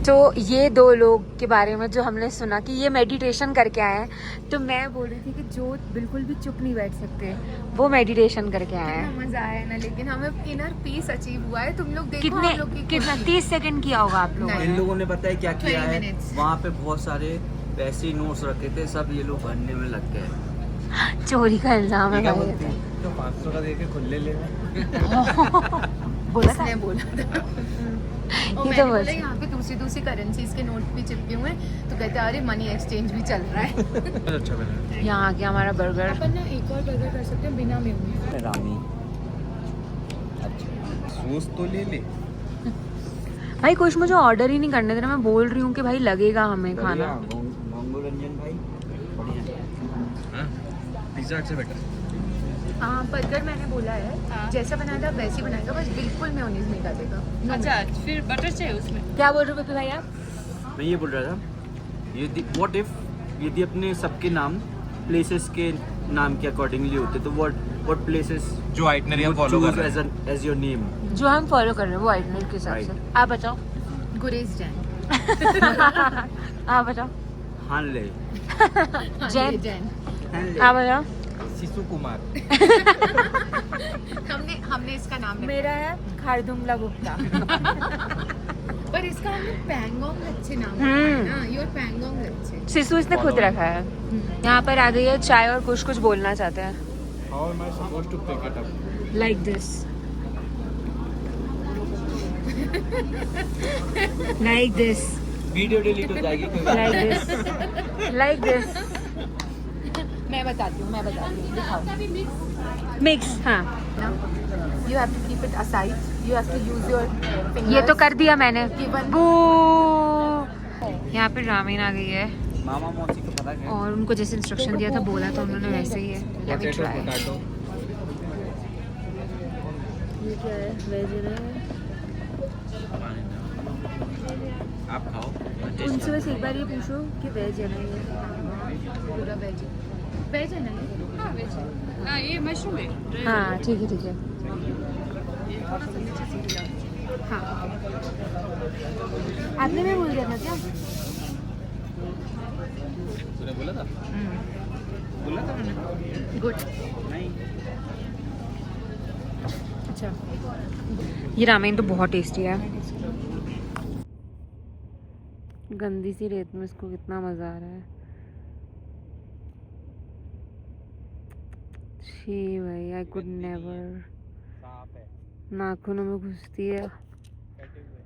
तो ये दो लोग के बारे में जो हमने सुना कि ये मेडिटेशन करके आए हैं, तो मैं बोल रही थी कि जो बिल्कुल भी चुप नहीं बैठ सकते वो मेडिटेशन करके आए हैं। कितना मजा आया ना, लेकिन हमें इनर पीस अचीव हुआ है। तुम लोग देखो कितने हम लोग की कितना खुशी। 30 सेकंड किया होगा आप लोगों नहीं। ने? इन लोगों ने बताया क्या किया 20 है, minutes। वहाँ पे बहुत सारे पैसे नोट्स रखे थे, सब ये लोग भरने में लग गए। चोरी का इल्जाम है क्या भाई। बोलते हैं? तो 500 का देके खुले ले बोला था उसने बोला था। और ये मैंने तो बोला बस यहाँ पे दूसरी करेंसीज के नोट भी चिपके हुए हैं, तो कहते हैं अरे मनी एक्सचेंज भी चल रहा है। अच्छा बना यहाँ आके हमारा बर्गर। अपन ना एक और बर्गर कर सकते हैं बिना मेयोनीज। रामी सॉस तो ले ले। भाई कुछ मुझे ऑर्डर ही नहीं करने देना, मैं बोल रही हूँ कि भाई लगेगा हमें खाना। मंगो रंजन भाई बढ़िया। पिज्जा अच्छा बेटर। हाँ, बर्गर मैंने बोला है जैसा बनाया था वैसे ही बनाएगा, बस बिल्कुल मेयोनीज नहीं डालेगा। अच्छा फिर बटर चाहिए उसमें। क्या बोल रहे हो पप्पू भाई आप? मैं ये बोल रहा था, यदि व्हाट इफ यदि अपने सबके नाम प्लेसेस के नाम के अकॉर्डिंगली होते, तो व्हाट प्लेसेस जो आइटनरी हम फॉलो कर रहे हैं। As your name. जो हम फॉलो कर रहे हैं वो आइटनरी के हिसाब से। आप बताओ। गुरेज जैन। आप बताओ। हानले। जैन। जैन। आप बताओ। शिशु कुमार। हमने इसका नाम रखा। मेरा है खारदुंगला गुप्ता। पर इसका हमने पैंगोंग अच्छे नाम रखा है ना, योर पैंगोंग अच्छे। सिसु इसने खुद रखा है। यहाँ पर आ गई है चाय और कुछ बोलना चाहते हैं। How am I supposed to pick it up? Like this. Like this. Video delete हो जाएगी कोई बात लाइक दिस। Like this. मैं बताती हूँ दिखाओ। मिक्स। हाँ you have to keep it aside, you have to use your fingers. ये तो कर दिया मैंने। Given- बू। यहाँ पे रामेन आ गई है नहीं। मामा मौसी को पता है। और उनको जैसे इंस्ट्रक्शन दिया था बोला तो उन्होंने वैसे ही है। Let me Potato, try। potato. ये क्या है? वेज है। आप खाओ। उनसे बस एक बार ये पूछो कि वेज है ना ये? पूरा वेज वेज है ना ये? हाँ वेज है। हाँ ये मशरूम है। हाँ ठीक है ठीक है। ये थोड़ा सा नीचे से हिलाओ। हाँ आपने भी बोल दिया था क्या? तूने बोला था? बोला था मैंने। गुड। नहीं। अच्छा ये रामेन तो बहुत टेस्टी है। गंदी सी रेत में इसको कितना मज़ा आ रहा है। छी भाई आई कुड नेवर। सांप है। नाखूनों में घुसती है। कटे हुए।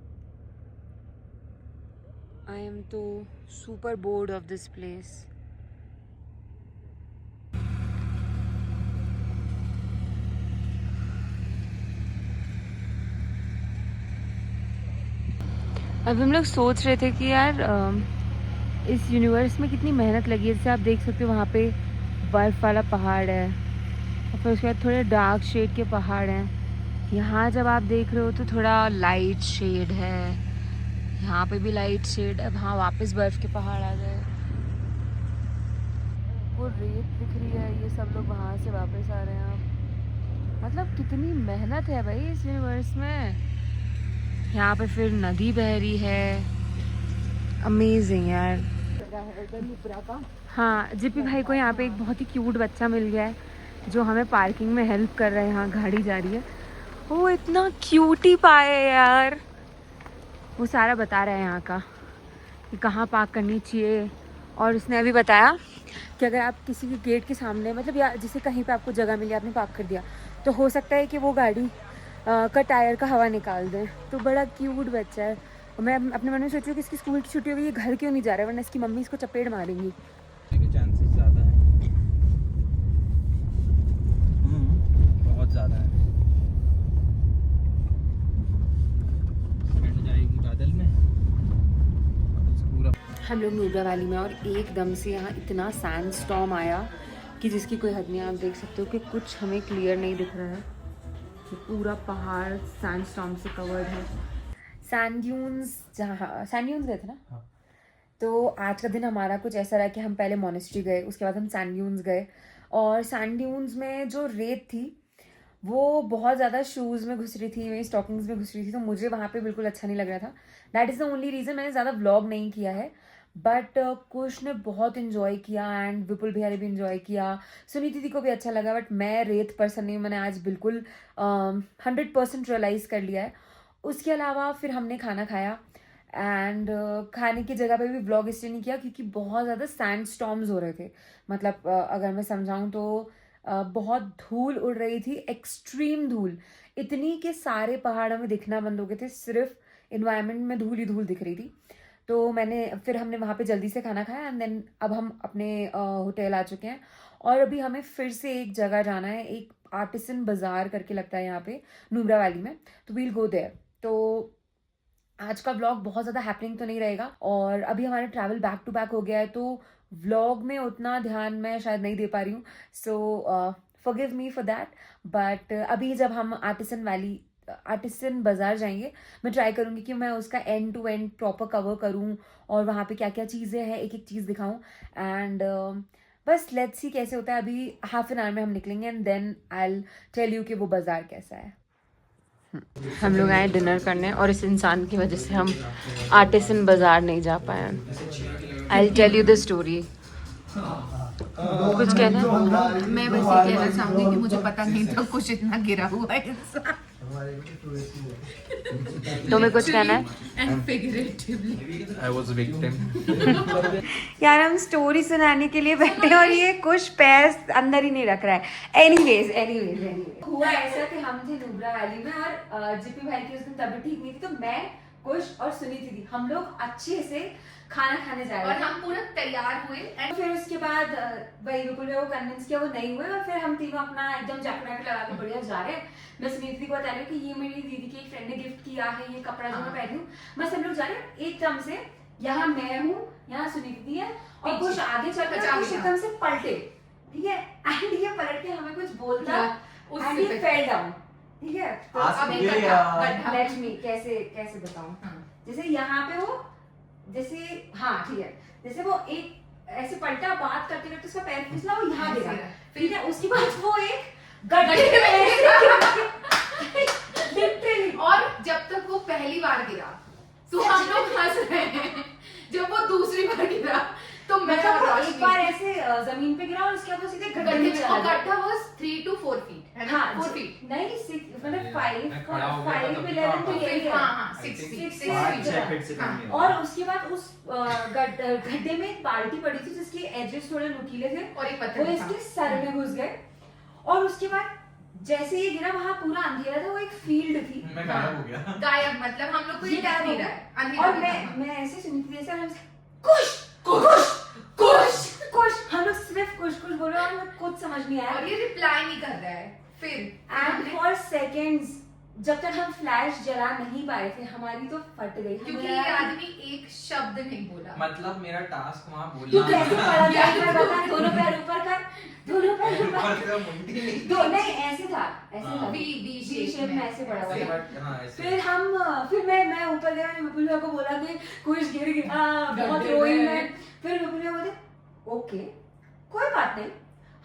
आई एम तो super board of this place. अब हम लोग सोच रहे थे कि यार इस यूनिवर्स में कितनी मेहनत लगी है। जैसे आप देख सकते हो वहाँ पे बर्फ़ वाला पहाड़ है और फिर उसके बाद थोड़े डार्क शेड के पहाड़ हैं। यहाँ जब आप देख रहे हो तो थोड़ा लाइट शेड है, यहाँ पे भी लाइट शेड है। वहाँ वापस बर्फ़ के पहाड़ आ गए, वो रेत दिख रही है। ये सब लोग वहाँ से वापस आ रहे हैं। अब मतलब कितनी मेहनत है भाई इस यूनिवर्स में। यहाँ पे फिर नदी बह रही है। अमेजिंग यार। हाँ जिपी भाई को यहाँ पे एक बहुत ही क्यूट बच्चा मिल गया है जो हमें पार्किंग में हेल्प कर रहा है। यहाँ गाड़ी जा रही है, वो इतना क्यूटी पाए है यार। वो सारा बता रहा है यहाँ का कि कहाँ पार्क करनी चाहिए। और उसने अभी बताया कि अगर आप किसी के गेट के सामने मतलब या जैसे कहीं पे आपको जगह मिली आपने पार्क कर दिया तो हो सकता है कि वो गाड़ी का टायर का हवा निकाल दें। तो बड़ा क्यूट बच्चा है। और मैं अपने मन में सोची हूँ कि इसकी स्कूल की छुट्टी हो गई, ये घर क्यों नहीं जा रहा है, वरना इसकी मम्मी इसको चपेट मारेंगी। के चांसेस ज़्यादा हैं। बहुत ज़्यादा है। बैठ जाएगी बादल में। पूरा हम लोग नुब्रा वैली में और एकदम से यहाँ इतना सैंड स्टॉर्म आया कि जिसकी कोई हद नहीं। आप देख सकते हो कि कुछ हमें क्लियर नहीं दिख रहा है। ये पूरा पहाड़ सैंड स्टॉर्म से कवर्ड है। सैंड ड्यून्स जहाँ सैंड ड्यून्स गए थे ना। हाँ। तो आज का दिन हमारा कुछ ऐसा रहा कि हम पहले मोनेस्ट्री गए, उसके बाद हम सैंड ड्यून्स गए। और सैंड ड्यून्स में जो रेत थी वो बहुत ज़्यादा शूज़ में घुस रही थी, मेरी स्टॉकिंग्स में घुस रही थी, तो मुझे वहाँ पे बिल्कुल अच्छा नहीं लग रहा था. That is the only reason मैंने ज़्यादा व्लॉग नहीं किया है. बट कुश ने बहुत इन्जॉय किया एंड विपुल भैया ने भी इन्जॉय किया, सुनीति दीदी को भी अच्छा लगा. बट मैं रेत पर्सन नहीं, मैंने आज बिल्कुल 100% रियलाइज़ कर लिया है. उसके अलावा फिर हमने खाना खाया एंड खाने की जगह पे भी व्लॉग इसलिए नहीं किया क्योंकि बहुत ज़्यादा सैंड स्टॉर्म्स हो रहे थे. मतलब अगर मैं समझाऊँ तो बहुत धूल उड़ रही थी, एक्सट्रीम धूल, इतनी कि सारे पहाड़ों में दिखना बंद हो गए थे, सिर्फ इन्वायरमेंट में धूल ही धूल दिख रही थी. तो फिर हमने वहाँ पे जल्दी से खाना खाया एंड देन अब हम अपने होटल आ चुके हैं. और अभी हमें फिर से एक जगह जाना है, एक आर्टिसन बाज़ार करके लगता है यहाँ पे नुब्रा वैली में, तो वील गो देयर. तो आज का व्लॉग बहुत ज़्यादा हैपनिंग तो नहीं रहेगा और अभी हमारा ट्रैवल बैक टू बैक हो गया है, तो व्लॉग में उतना ध्यान मैं शायद नहीं दे पा रही हूँ. So forgive me for that. But अभी जब हम आर्टिसन बाज़ार जाएंगे, मैं ट्राई करूँगी कि मैं उसका end to end proper cover करूँ और वहाँ पे क्या क्या चीज़ें हैं एक एक चीज़ दिखाऊँ. एंड बस लेट्स सी कैसे होता है. अभी हाफ एन आवर में हम निकलेंगे and then I will tell you कि वो बाज़ार कैसा है. हम लोग आए डिनर करने और इस इंसान की वजह से हम आर्टिसन बाज़ार नहीं जा पाए. I will tell you the story. कुछ कहना है? मैं बस ये कहना चाहूंगी कि मुझे पता नहीं था कुछ इतना गिरा हुआ है इंसान. तुम्हें कुछ कहना है? And figuratively. I was a victim. यार हम स्टोरी सुनाने के लिए बैठे और ये कुछ पैर अंदर ही नहीं रख रहा है. एनीवेज हुआ ऐसा कि हम थे नुब्रा वैली में और जीपी भाई की उस दिन तबीयत ठीक नहीं थी, तो मैं, कुश और सुनीति थी, हम लोग अच्छे से खाना खाने जा रहे और थे. हम पूरा तैयार हुए और फिर उसके बाद भाई विपुल को कन्विंस किया, वो नहीं हुए और फिर हम तीनों अपना एकदम जैकेट लगा के बढ़िया जा रहे हैं. मैं सुनीति दी को बता रही हूँ कि ये मेरी दीदी की एक फ्रेंड ने गिफ्ट किया है, ये कपड़ा जो मैं पहनी हूँ. बस हम लोग जा रहे हैं एकदम से, यहाँ मैं हूँ, यहाँ सुनीति दी है और कुछ आगे चलकर कुछ एकदम से पलटे, ठीक है. एंड ये पलट के हमें कुछ बोलता एंड ये फेल डाउन, ठीक है. लेट मी कैसे बताऊँ. जैसे यहाँ पे वो, जैसे हाँ ठीक है, जैसे वो एक ऐसे पलटा, बात करते करते उसका पैर फिसला, वो यहाँ गिरा, ठीक है. उसके बाद वो एक गड्ढे में लिटरली. और जब तक वो पहली बार गिरा तो हम लोग हंस रहे हैं, जब वो दूसरी बार गिरा तो मैं मतलब एक बार ऐसे जमीन पे गिरा और उसके बाद वो सीधे गड्ढे में चला गया. गड्ढा वाज 3 to 4 feet है ना. 4 feet नहीं, मतलब 5 to 11 तो यही है. हाँ 6 feet. और उसके बाद उस गड्ढे में एक बाल्टी पड़ी थी जिसके एजेस थोड़े नुकीले थे और एक वो पत्थर इसके सर में घुस गए. और उसके बाद जैसे ये गिरा वहाँ पूरा अंधेरा था, वो एक फील्ड थी. मैं गायब हो गया. गायब मतलब हम लोग को ये गायब नहीं हो रहा है. गया. और मैं ऐसे सुनती थी, ऐसे कुश कुश कुश कुश, हम लोग सिर्फ कुश कुश बोले और हमें कुछ समझ नहीं आया. और ये रिप्लाई नहीं कर रहा है. फिर एंड फॉर सेकेंड्स जब तक हम फ्लैश जला नहीं पाए थे, हमारी तो फट गई. क्योंकि ये आदमी एक शब्द नहीं बोला. मतलब मेरा टास्क वहाँ तू बोलना कैसे पड़ा था? बता, दोनों पैर ऊपर कर, दोनों पैर ऊपर. दो नहीं, ऐसे था, ऐसे था, बी शेप में ऐसे पड़ा हुआ था. हाँ, ऐसे. फिर मैं ऊपर गया, मैंने विपुल भैया को बोला कि कुछ गिर गया, बहुत रोई मैं. फिर विपुल भैया बोले ओके कोई बात नहीं,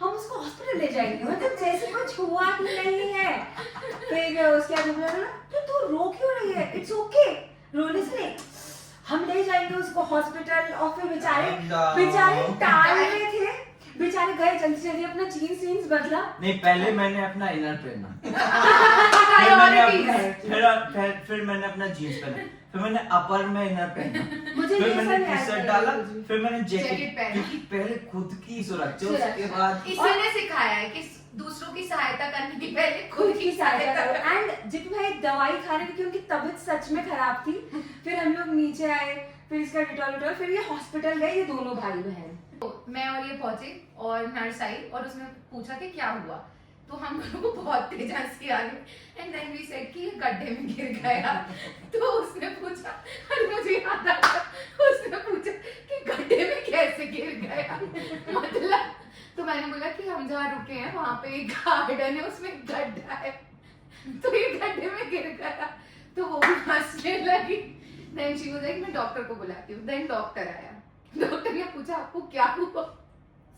हम उसको हॉस्पिटल ले जाएंगे, मतलब जैसे कुछ हुआ ही नहीं है. फिर उसके बाद बोला तो तू रो क्यों रही है, इट्स ओके, रोने से नहीं, हम ले जाएंगे उसको हॉस्पिटल. और फिर बेचारे टाल में थे, बेचारे गए जल्दी जल्दी अपना जीन्स बदला. नहीं, पहले मैंने अपना इनर पहना, फिर मैंने अपना जीन्स पहना, फिर मैंने अपर में इनर पहना, फिर मैंने टी शर्ट डाला, फिर मैंने जैकेट पहना. क्योंकि पहले खुद की सुरक्षा, उसके बाद इसने सिखाया है कि दूसरों की सहायता करने की पहले खुद की सहायता करो. एंड जितनी भाई दवाई खा रहे थे क्योंकि उनकी तबीयत सच में खराब थी. फिर हम लोग नीचे आए, फिर इसका डिटॉल, फिर ये हॉस्पिटल गए, ये दोनों भाई बहन. मैं और ये पहुंचे और नर्स आई और उसने पूछा कि क्या हुआ. तो हम लोगों को बहुत तेज हंसी आ गई. एंड देन वी सेड कि ये गड्ढे में गिर गया. तो उसने पूछा, और मुझे याद आ गया, उसने पूछा कि गड्ढे में कैसे गिर गया, मतलब. तो मैंने बोला कि हम जहाँ रुके हैं वहाँ पे एक गार्डन है, उसमें गड्ढा है, तो ये गड्ढे में गिर गया. तो वो भी हंसने लगी. देन शी वाज लाइक मैं डॉक्टर को बुलाती हूँ. देन डॉक्टर आया, डॉक्टर ने पूछा आपको क्या हुआ.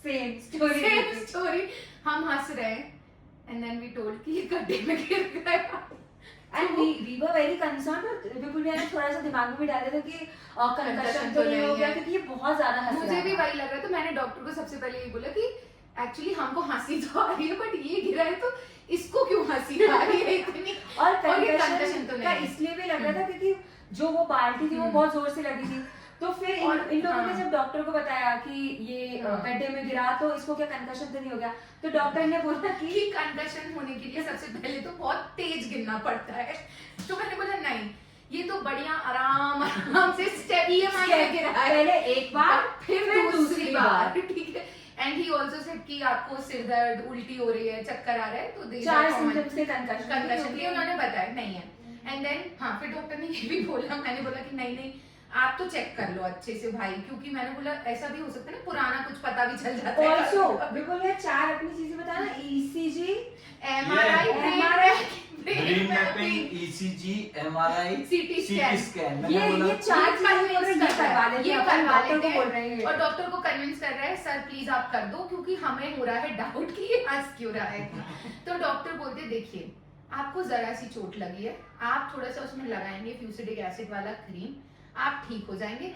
Same story. हम हंस रहे हैं एंड देन वी टोल्ड कि ये गड्ढे में गिर गया। And we were very concerned और बिल्कुल भी थोड़ा सा दिमाग में भी डाल दिया था कि कंकशन तो नहीं हो गया, क्योंकि ये बहुत ज्यादा हंस रहा मुझे भी था। वही लग रहा था। मैंने डॉक्टर को सबसे पहले ये बोला कि एक्चुअली हमको हंसी तो आ रही है, बट ये गिरा है तो इसको क्यों हंसी आ रही है इतनी। और ये कंकशन तो का नहीं। इसलिए भी लग रहा था क्योंकि जो वो बाल्टी थी वो बहुत जोर से लगी थी। तो फिर इन लोगों ने जब डॉक्टर को बताया कि ये गड्ढे में गिरा तो इसको क्या कंकशन तो नहीं हो गया, तो डॉक्टर ने बोला कि कंकशन होने के लिए सबसे पहले तो बहुत तेज गिरना पड़ता है। तो मैंने बोला नहीं, ये तो बढ़िया आराम आराम से स्टेप EMI में गिरा है, पहले एक बार फिर दूसरी बार, ठीक है। एंड ही आल्सो सेड कि आपको सिर दर्द, उल्टी हो रही है, चक्कर आ रहा है, तो 4 सिम्टम्स थे कंकशन ये उन्होंने बताया नहीं है। एंड देन हाँ, फिर डॉक्टर ने ये भी बोला, मैंने बोला कि नहीं आप तो चेक कर लो अच्छे से भाई, क्योंकि मैंने बोला ऐसा भी हो सकता है ना, पुराना कुछ पता भी चल जाता है। ऑल्सो बिल्कुल ये 4 अपनी चीजें बताना, ECG, MRI, brain mapping, ECG, MRI, CT scan. ये 4 चीजें करवा लेते ये हैं, करवा डॉक्टर लेते को बोल हैं रहे हैं। और डॉक्टर को कन्विंस कर रहा है सर प्लीज आप कर दो, क्योंकि हमें हो रहा है डाउट कि ये हंस क्यों रहा है। तो डॉक्टर बोलते देखिए आपको जरा सी चोट लगी है, आप थोड़ा सा उसमें लगाएंगे फ्यूसिडिक एसिड वाला क्रीम, आप ठीक हो जाएंगे।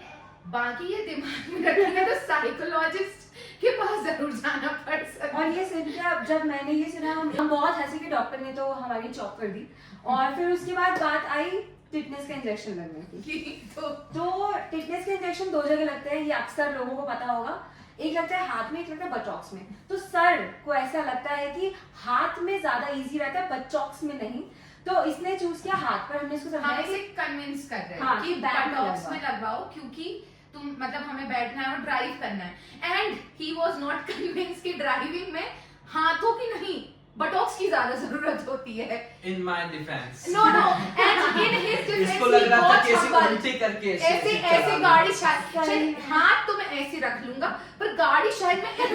बाकी ये दिमाग में रखेंगे तो साइकोलॉजिस्ट के पास जरूर जाना पड़ सकता है। और ये सुन के जब मैंने ये सुना हम बहुत हंसे कि डॉक्टर ने तो हमारी चौक कर दी। और फिर उसके बाद बात आई टिटनेस का इंजेक्शन लगने की। तो टिटनेस के इंजेक्शन 2 जगह लगते हैं, ये अक्सर लोगों को पता होगा। एक लगता है हाथ में, एक लगता है बटॉक्स में। तो सर को ऐसा लगता है कि हाथ में ज्यादा इजी रहता है, बटॉक्स में नहीं, तो इसने चूज किया हाथ पर। हमने इसको हम समझाया इसे कि कन्विंस कर रहे हैं हाँ, कि बैक में बटॉक्स में लगवाओ, क्योंकि तुम मतलब हमें बैठना है और ड्राइव करना है। And he was not convince कि ड्राइविंग में हाथों की नहीं बटॉक्स की ज्यादा जरूरत होती है। In my defence no and in his defence इसको लग रहा था कि ऐसे उल्टे करके ऐसे गाड़ी शायद हाथ तो मैं ऐसे रख लूंगा, पर गाड़ी शायद मैं ऐसे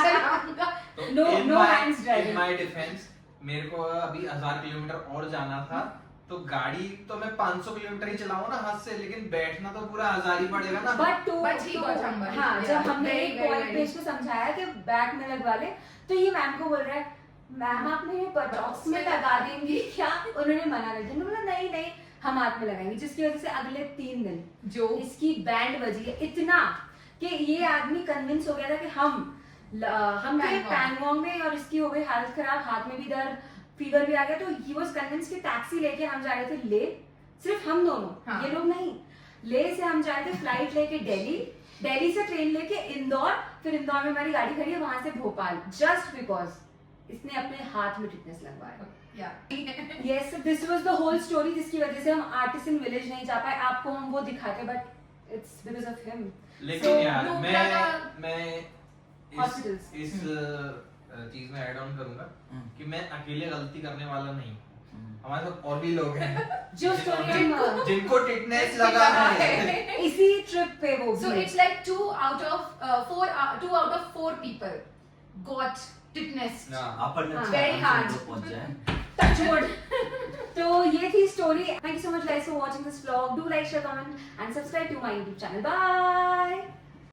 चलाऊंगा। No hands driving. In my defence मेरे को अभी 1000 किलोमीटर और जाना था, तो गाड़ी तो मैं 500 किलोमीटर ही चलाऊंगा ना हाथ से, लेकिन बैठना तो पूरा 1000 ही पड़ेगा ना। बट हाँ, जब हमने एक पॉइंट पे इसको समझाया कि बैक में लगवा ले, तो ये मैम को बोल रहा है मैम आप मेरे बटॉक्स में लगा देंगी क्या? उन्होंने मना कर दिया। बोला नहीं हम हाथ में लगाएंगे, जिसकी वजह से अगले 3 दिन जो इसकी बैंड बजी है इतना कि ये आदमी कन्विंस हो गया था कि हम पैंगोंग में, और इसकी हो गई हालत खराब, हाथ में भी दर्द, फीवर भी आ गया। तो ही वाज कन्विंस कि टैक्सी लेके हम जा रहे थे ले, सिर्फ हम दोनों, हाँ। ये लोग नहीं। ले से हम जा रहे थे फ्लाइट लेके दिल्ली से ट्रेन लेके इंदौर, फिर इंदौर में हमारी गाड़ी खड़ी है, वहां से भोपाल, जस्ट बिकॉज इसने अपने हाथ में टिटनेस लगवाया। Yes, this was the whole story, जिसकी वजह से हम आर्टिसन विलेज नहीं जा पाए। आपको हम वो दिखाते, but it's because of him. लेकिन यार नुब्रा मैं Hospitals. इस चीज में ऐड ऑन करूंगा कि मैं अकेले गलती करने वाला नहीं, हमारे साथ और भी लोग हैं जो स्टोरी हम जिनको टिटनेस लगा है। इसी ट्रिप पे वो So भी it's like 2 out of 4 people got tetanus. अपन ने Very hard. पहुंच जाए। touchwood। तो ये थी story. Thank you so much guys for watching this vlog. Do like, share, comment and subscribe to my YouTube channel. Bye.